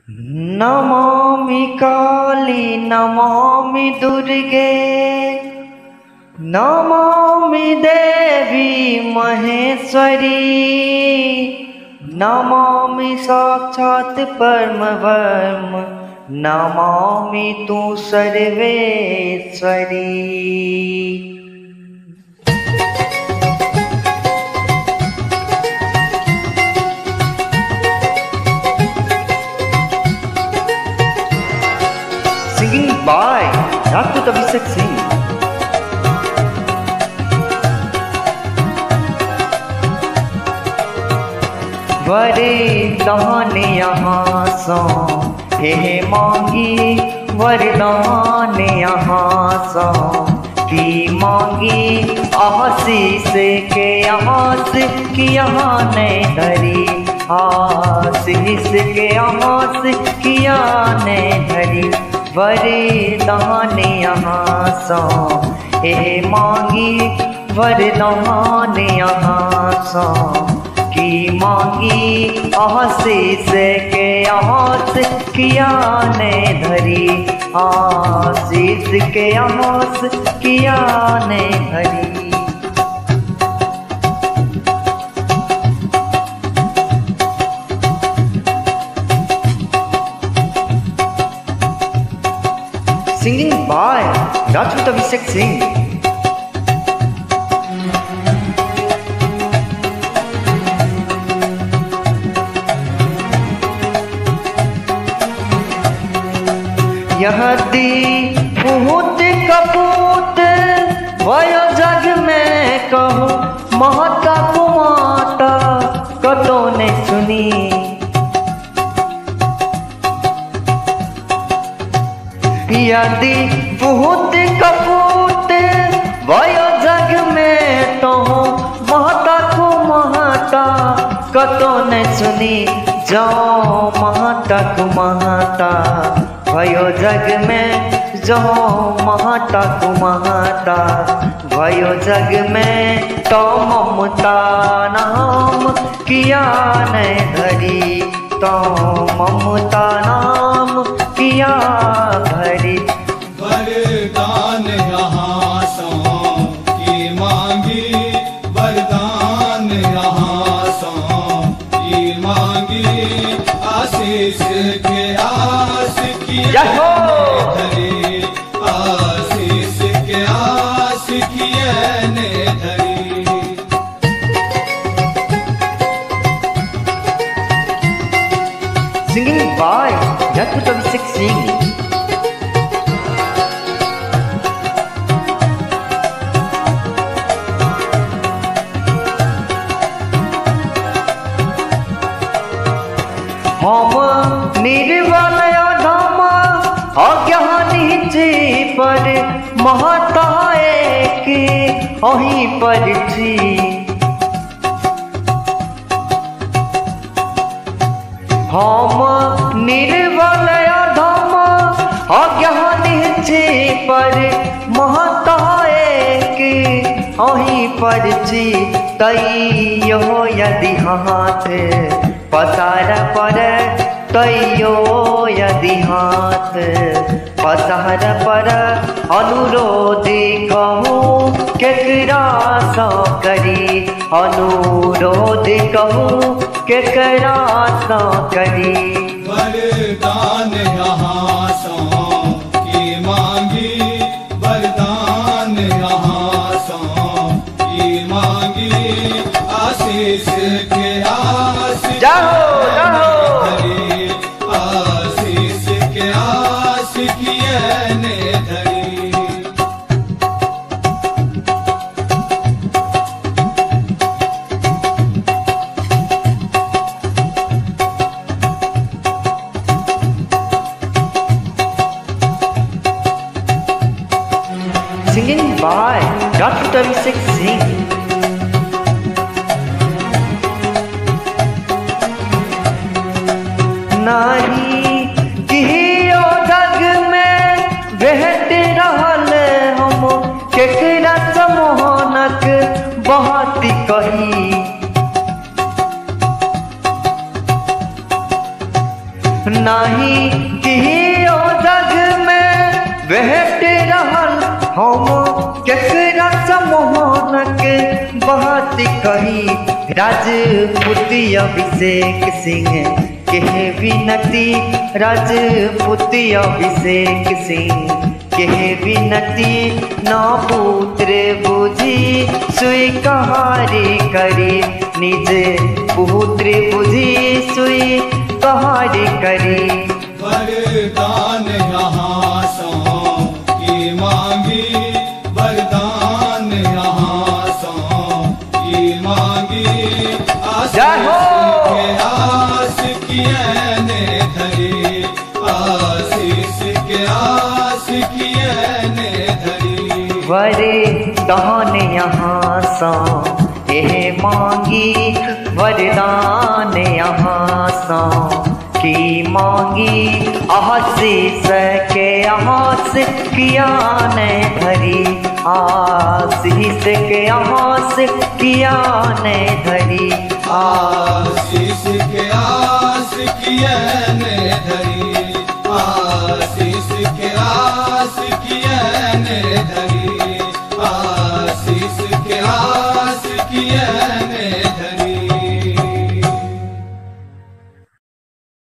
नमामि काली नमामि दुर्गे नमामि देवी महेश्वरी नमामि साक्षात् परमब्रह्म नमामि तु Sarveshwari. Singing by Rajput Abhishek Singh. वरदान यहाँ सो हे मांगी वरदान यहाँ सो की मांगी आशीष के आस की यहाँ ने धरी आशीष के आस किया ने धरी वरदान यहाँ सो हे मांगी वरदान यहाँ सो की मांगी आशीष के आस किया ने धरी आशीष के आस किया ने धरी। Singing by Rajput Abhishek Singh. यह दी बहुत कपूत वय जग में कहो माता को माता कतो ने सुनी यदि बहुत कपूत वय जग में तो माता को माता कतो ने सुनी जाओ माता को माता भयो जग में जो माता को माता भयो जग में तो ममता नाम किया ने धरी तो ममता नाम किया धरी। वरदान यहाँ सो की मांगी वरदान यहाँ सो की मांगी आशीष के आस धरी आशीष के आस किए ने धरी। Singing by Rajput Abhishek Singh. हम निर्बल अधम अज्ञानी जी पर महता एक अहीं पर छी हम निर्बल अधम अज्ञानी जी पर महता एक अहीं पर छी तैयो यदि हाथ पसार पर तैयो यदि हाथ पसार पर अनुरोध कहूँ केकरा सो करी अनुरोध कहूँ केकरा सो करी। वरदान यहाँ सो की मांगी वरदान यहाँ सो की मांगी आशीष के आस जाओ आशीष के आस किए ने धरी। Singing by Rajput Abhishek Singh. नारी किहियो जग में बहत रहल हम केकरा समोहनक बहुत कही नहीं कियो जग में भेट रहल हम केकरा समोहनक बात कही। राजपूती अभिषेक सिंह के विनती, राजपूती अभिषेक सिंह के विनती, न पुत्र बुझी स्वीकारी करी, निज पुत्र बुझी स्वीकारी करी। वरदान यहाँ सो की मांगी, वरदान यहाँ सो की मांगी। जय हो। आस किए ने धरी, आशीष के आस किए ने धरी। वरदान यहाँ सो यह मांगी, वरदान यहाँ सो की मांगी। आशीष के आस किया ने धरी, आशीष के आस किया ने धरी। आशीष के आस किए ने धरी, आशीष के आस किए ने धरी।